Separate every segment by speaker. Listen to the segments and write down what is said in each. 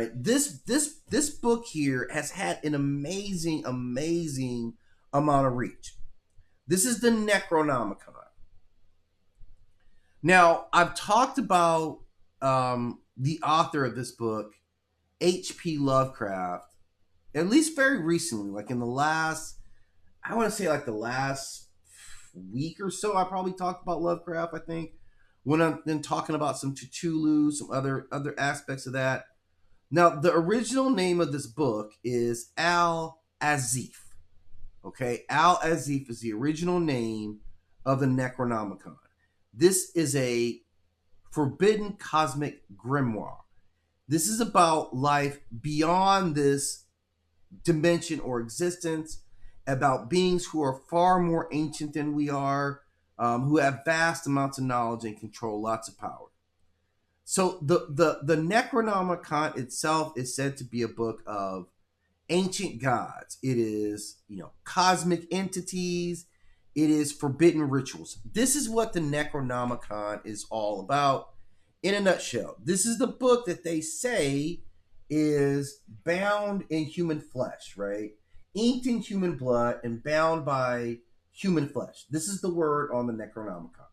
Speaker 1: right? This book here has had an amazing amount of reach. This is the Necronomicon. Now, I've talked about the author of this book, H.P. Lovecraft, at least very recently, like in the last, I want to say like the last week or so. I probably talked about Lovecraft, I think, when I've been talking about some Cthulhu, some other aspects of that. Now, the original name of this book is Al Azif. Okay, Al Azif is the original name of the Necronomicon. This is a forbidden cosmic grimoire. This is about life beyond this dimension or existence, about beings who are far more ancient than we are, who have vast amounts of knowledge and control lots of power. So the Necronomicon itself is said to be a book of ancient gods. It is, cosmic entities. It is forbidden rituals. This is what the Necronomicon is all about in a nutshell. This is the book that they say is bound in human flesh, right? Inked in human blood and bound by human flesh. This is the word on the Necronomicon.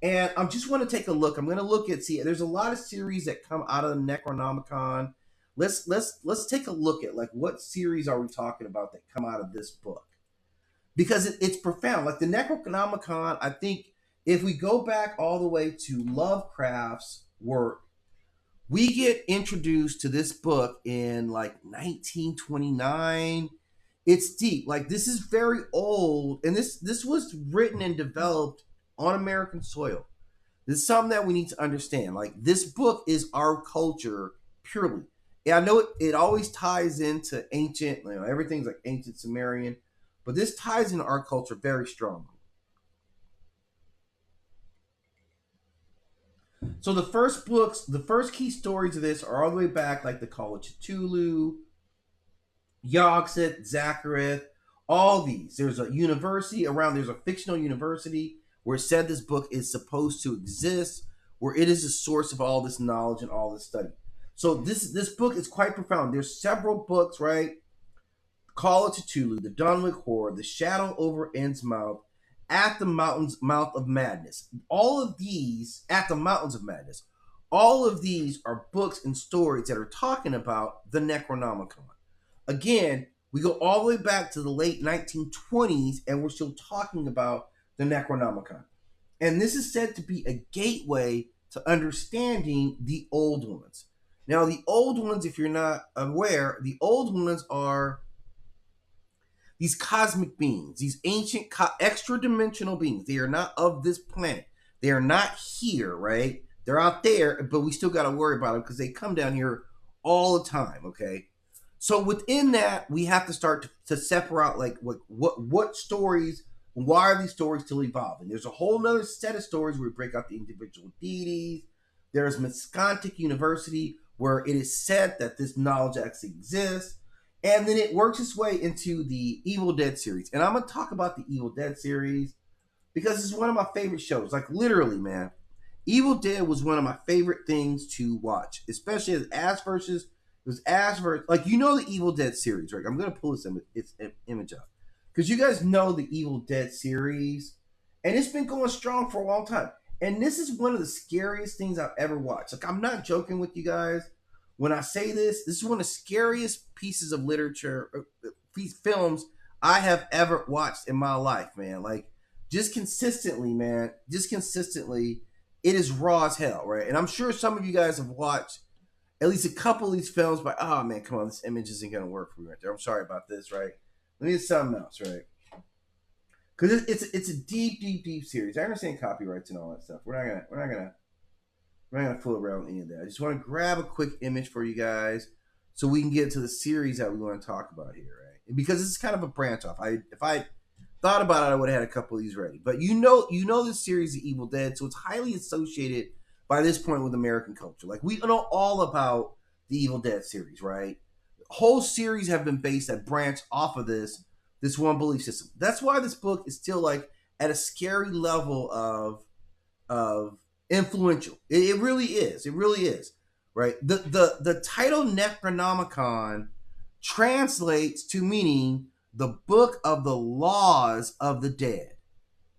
Speaker 1: And I just want to take a look. I'm going to look at, see, there's a lot of series that come out of the Necronomicon. Let's take a look at like what series are we talking about that come out of this book, because it's profound. Like the Necronomicon, I think if we go back all the way to Lovecraft's work, we get introduced to this book in like 1929. It's deep. Like this is very old, and this was written and developed on American soil. This is something that we need to understand. Like this book is our culture purely. Yeah, I know it always ties into ancient, everything's like ancient Sumerian, but this ties into our culture very strongly. So the first key stories of this are all the way back, like the Call of Cthulhu, Yog-Sothoth, Zakareth, all these. There's a university around, there's a fictional university where it said this book is supposed to exist, where it is the source of all this knowledge and all this study. So this book is quite profound. There's several books, right? Call of Cthulhu, The Dunwich Horror, The Shadow over Innsmouth, At the Mouth of Madness. All of these, At the Mountains of Madness, all of these are books and stories that are talking about the Necronomicon. Again, we go all the way back to the late 1920s, and we're still talking about the Necronomicon. And this is said to be a gateway to understanding the old ones. Now, the old ones, if you're not aware, the old ones are these cosmic beings, these ancient extra-dimensional beings. They are not of this planet. They are not here, right? They're out there, but we still got to worry about them because they come down here all the time, okay? So within that, we have to start to separate out like what stories, why are these stories still evolving? There's a whole nother set of stories where we break out the individual deities. There's Miscontic University, where it is said that this knowledge actually exists. And then it works its way into the Evil Dead series. And I'm going to talk about the Evil Dead series because it's one of my favorite shows. Like literally, man, Evil Dead was one of my favorite things to watch, especially as Ash versus, it was Ash versus, like, the Evil Dead series, right? I'm going to pull this image up because you guys know the Evil Dead series, and it's been going strong for a long time. And this is one of the scariest things I've ever watched. Like, I'm not joking with you guys when I say this. This is one of the scariest pieces of literature, films I have ever watched in my life, man. Like, just consistently, man. It is raw as hell, right? And I'm sure some of you guys have watched at least a couple of these films, but, oh, man, come on. This image isn't going to work for me right there. I'm sorry about this, right? Let me get something else, right? Because it's a deep series. I understand copyrights and all that stuff. We're not gonna fool around with any of that. I just want to grab a quick image for you guys so we can get to the series that we want to talk about here, right? Because it's kind of a branch off. If I thought about it, I would have had a couple of these ready. But you know this series, The Evil Dead, so it's highly associated by this point with American culture. Like, we know all about the Evil Dead series, right? Whole series have been based that branch off of this one belief system. That's why this book is still like at a scary level of influential. It really is. It really is. right? The title Necronomicon translates to meaning the book of the laws of the dead,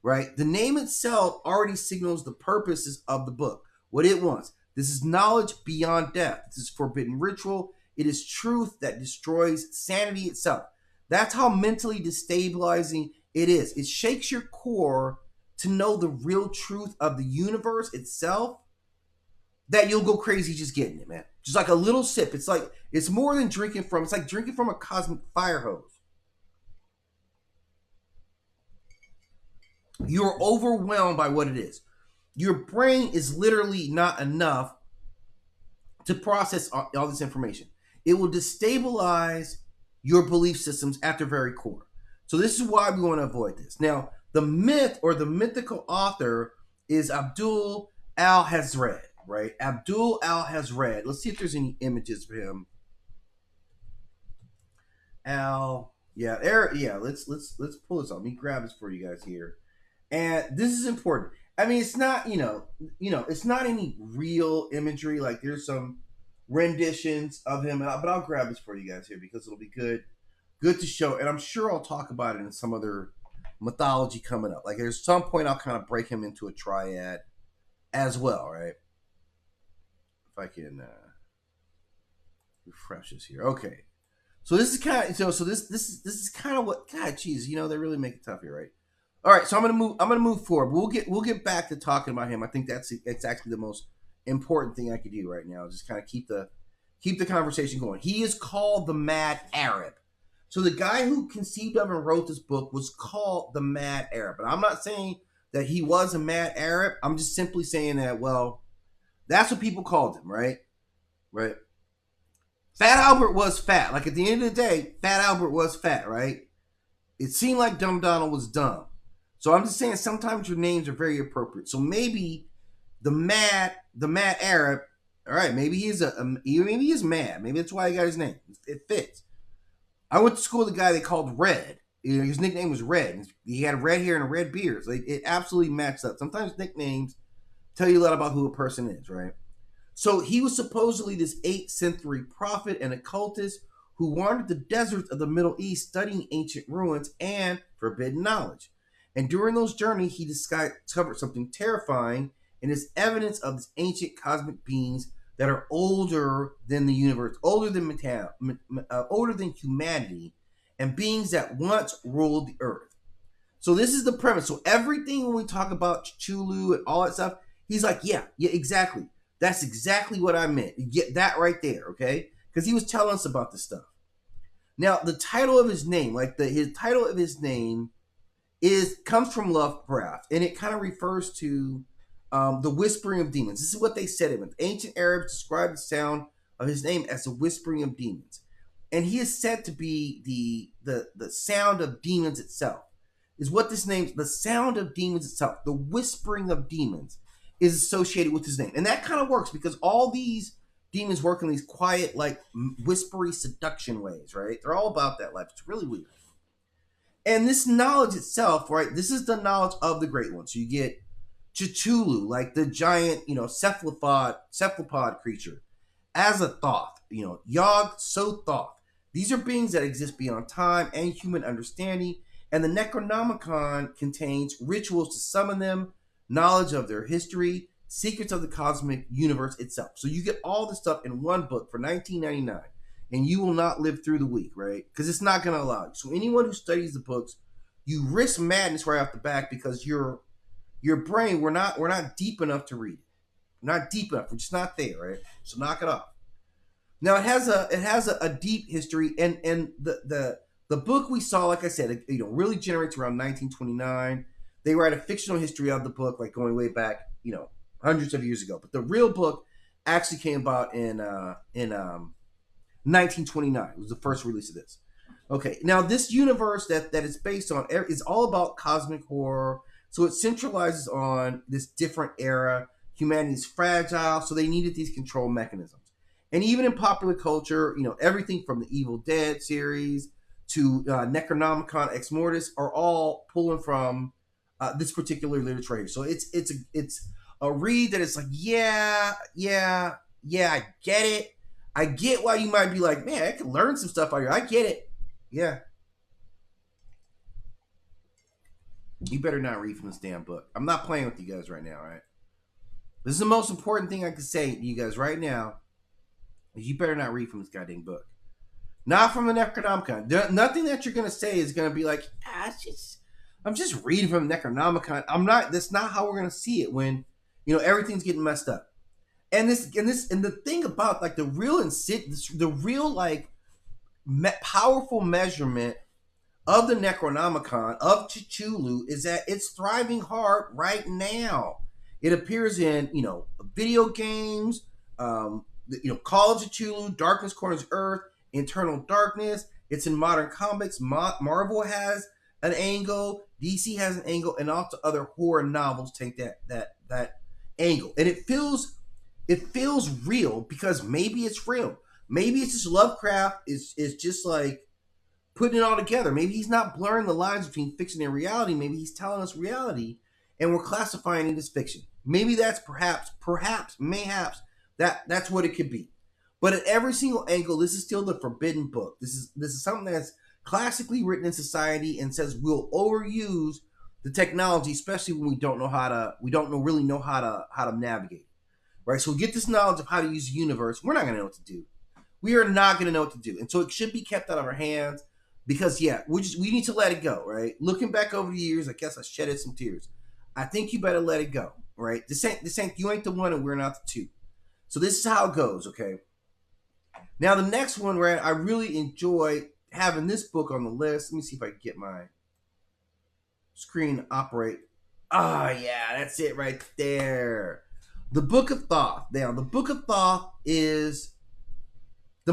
Speaker 1: right? The name itself already signals the purposes of the book, what it wants. This is knowledge beyond death. This is forbidden ritual. It is truth that destroys sanity itself. That's how mentally destabilizing it is. It shakes your core to know the real truth of the universe itself, that you'll go crazy just getting it, man. Just like a little sip. It's like, it's more than drinking from, it's like drinking from a cosmic fire hose. You're overwhelmed by what it is. Your brain is literally not enough to process all this information. It will destabilize your belief systems at their very core. So this is why we want to avoid this. Now, the myth or the mythical author is Abdul al-Hazred, right? Abdul al-Hazred. Let's see if there's any images of him. Let's pull this up. Let me grab this for you guys here. And this is important. I mean, it's not, it's not any real imagery. Like, there's some renditions of him, but I'll grab this for you guys here because it'll be good to show. And I'm sure I'll talk about it in some other mythology coming up. Like, there's some point I'll kind of break him into a triad as well, right? If I can refresh this here. Okay. So this is kind of, so this is kind of what, God, geez, they really make it tough here, right? All right, so I'm gonna move forward. We'll get back to talking about him. I think that's actually the most important thing I could do right now. Just kind of keep the conversation going. He is called the Mad Arab. So the guy who conceived of and wrote this book was called the Mad Arab. But I'm not saying that he was a mad Arab. I'm just simply saying that, well, that's what people called him, right? Right. Fat Albert was fat. Like, at the end of the day, Fat Albert was fat, right? It seemed like Dumb Donald was dumb. So I'm just saying sometimes your names are very appropriate. So maybe the Mad Arab, all right, maybe he is mad. Maybe that's why he got his name. It fits. I went to school with a guy they called Red. His nickname was Red. He had red hair and a red beard. So it absolutely matched up. Sometimes nicknames tell you a lot about who a person is, right? So he was supposedly this 8th century prophet and occultist who wandered the deserts of the Middle East studying ancient ruins and forbidden knowledge. And during those journeys, he discovered something terrifying, and it's evidence of these ancient cosmic beings that are older than the universe, older than humanity, and beings that once ruled the earth. So this is the premise. So everything when we talk about Cthulhu and all that stuff, he's like, yeah, exactly. That's exactly what I meant. You get that right there, okay? Because he was telling us about this stuff. Now, the title of his name, his title of his name comes from Lovecraft, and it kind of refers to the whispering of demons. This is what they said of him. Ancient Arabs described the sound of his name as the whispering of demons. And he is said to be the sound of demons itself. Is what this name, the sound of demons itself, the whispering of demons, is associated with his name. And that kind of works because all these demons work in these quiet, like, whispery seduction ways, right? They're all about that life. It's really weird. And this knowledge itself, right? This is the knowledge of the Great One. So you get Cthulhu, like the giant, cephalopod creature, Azathoth, Yog-Sothoth. These are beings that exist beyond time and human understanding. And the Necronomicon contains rituals to summon them, knowledge of their history, secrets of the cosmic universe itself. So you get all this stuff in one book for $19.99, and you will not live through the week, right? Because it's not going to allow you. So anyone who studies the books, you risk madness right off the bat because your brain, we're not deep enough to read it. We're not deep enough. We're just not there, right? So knock it off. Now it has a deep history, and the book we saw, like I said, really generates around 1929. They write a fictional history of the book, like going way back, hundreds of years ago. But the real book actually came about in 1929. It was the first release of this. Okay, now this universe that it's based on is all about cosmic horror. So it centralizes on this different era. Humanity's fragile, so they needed these control mechanisms. And even in popular culture, everything from the Evil Dead series to Necronomicon, Ex Mortis are all pulling from this particular literature right here. So it's a read that it's like, yeah, Yeah, I get it. I get why you might be like, man, I could learn some stuff out here. I get it. Yeah. You better not read from this damn book. I'm not playing with you guys right now, right? This is the most important thing I can say to you guys right now. Is you better not read from this goddamn book. Not from the Necronomicon. Nothing that you're gonna say is gonna be like, I'm just reading from the Necronomicon. I'm not. That's not how we're gonna see it when, everything's getting messed up. And the thing about like the real like powerful measurement of the Necronomicon of Cthulhu is that it's thriving hard right now. It appears in video games, Call of Cthulhu, Darkness Corners Earth, Internal Darkness. It's in modern comics. Marvel has an angle, DC has an angle, and also other horror novels take that angle, and it feels real because maybe it's real. Maybe it's just Lovecraft is just like putting it all together. Maybe he's not blurring the lines between fiction and reality. Maybe he's telling us reality and we're classifying it as fiction. Maybe that's mayhaps that's what it could be. But at every single angle, this is still the forbidden book. This is something that's classically written in society and says we'll overuse the technology, especially when we don't really know how to navigate. Right? So we get this knowledge of how to use the universe. We're not gonna know what to do. We are not gonna know what to do. And so it should be kept out of our hands because we need to let it go, right? Looking back over the years, I guess I shedded some tears. I think you better let it go, right? You ain't the one and we're not the two. So this is how it goes, okay? Now the next one, right? I really enjoy having this book on the list. Let me see if I can get my screen to operate. Ah, yeah, that's it right there. The Book of Thoth. Now, the Book of Thoth is